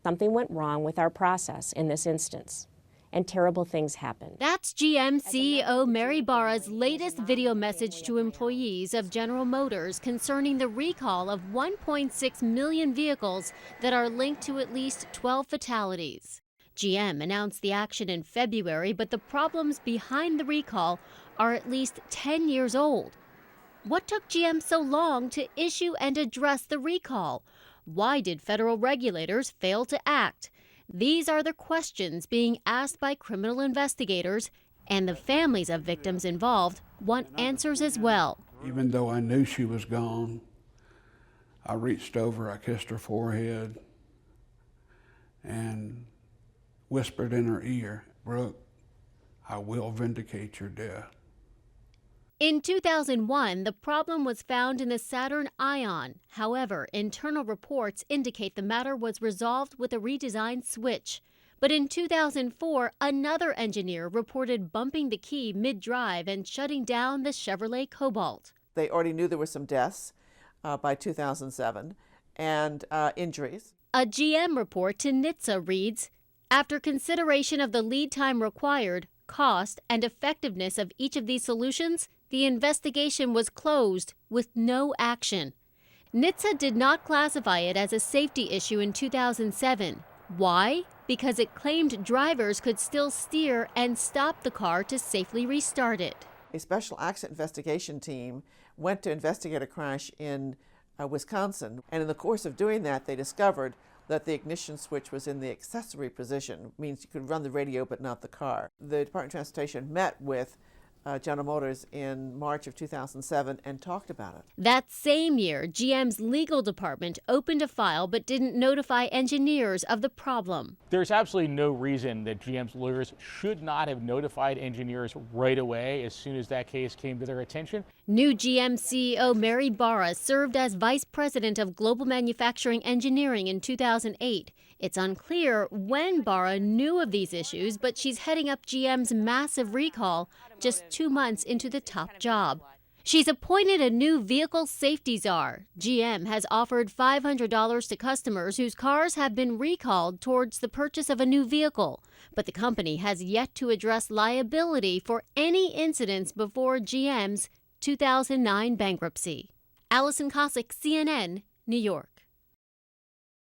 Something went wrong with our process in this instance, and terrible things happened. That's GM CEO Mary Barra's latest video message to employees of General Motors concerning the recall of 1.6 million vehicles that are linked to at least 12 fatalities. GM announced the action in February, but the problems behind the recall are at least 10 years old. What took GM so long to issue and address the recall? Why did federal regulators fail to act? These are the questions being asked by criminal investigators, and the families of victims involved want answers as well. Even though I knew she was gone, I reached over, I kissed her forehead, and whispered in her ear, "Brooke, I will vindicate your death." In 2001, the problem was found in the Saturn Ion. However, internal reports indicate the matter was resolved with a redesigned switch. But in 2004, another engineer reported bumping the key mid-drive and shutting down the Chevrolet Cobalt. They already knew there were some deaths by 2007 and injuries. A GM report to NHTSA reads, after consideration of the lead time required, cost, and effectiveness of each of these solutions, the investigation was closed with no action. NHTSA did not classify it as a safety issue in 2007. Why? Because it claimed drivers could still steer and stop the car to safely restart it. A special accident investigation team went to investigate a crash in Wisconsin, and in the course of doing that, they discovered that the ignition switch was in the accessory position, means you could run the radio but not the car. The Department of Transportation met with General Motors in March of 2007 and talked about it. That same year, GM's legal department opened a file but didn't notify engineers of the problem. There's absolutely no reason that GM's lawyers should not have notified engineers right away as soon as that case came to their attention. New GM CEO Mary Barra served as vice president of global manufacturing engineering in 2008. It's unclear when Barra knew of these issues, but she's heading up GM's massive recall just 2 months into the top job. She's appointed a new vehicle safety czar. GM has offered $500 to customers whose cars have been recalled towards the purchase of a new vehicle. But the company has yet to address liability for any incidents before GM's 2009 bankruptcy. Allison Cossack, CNN, New York.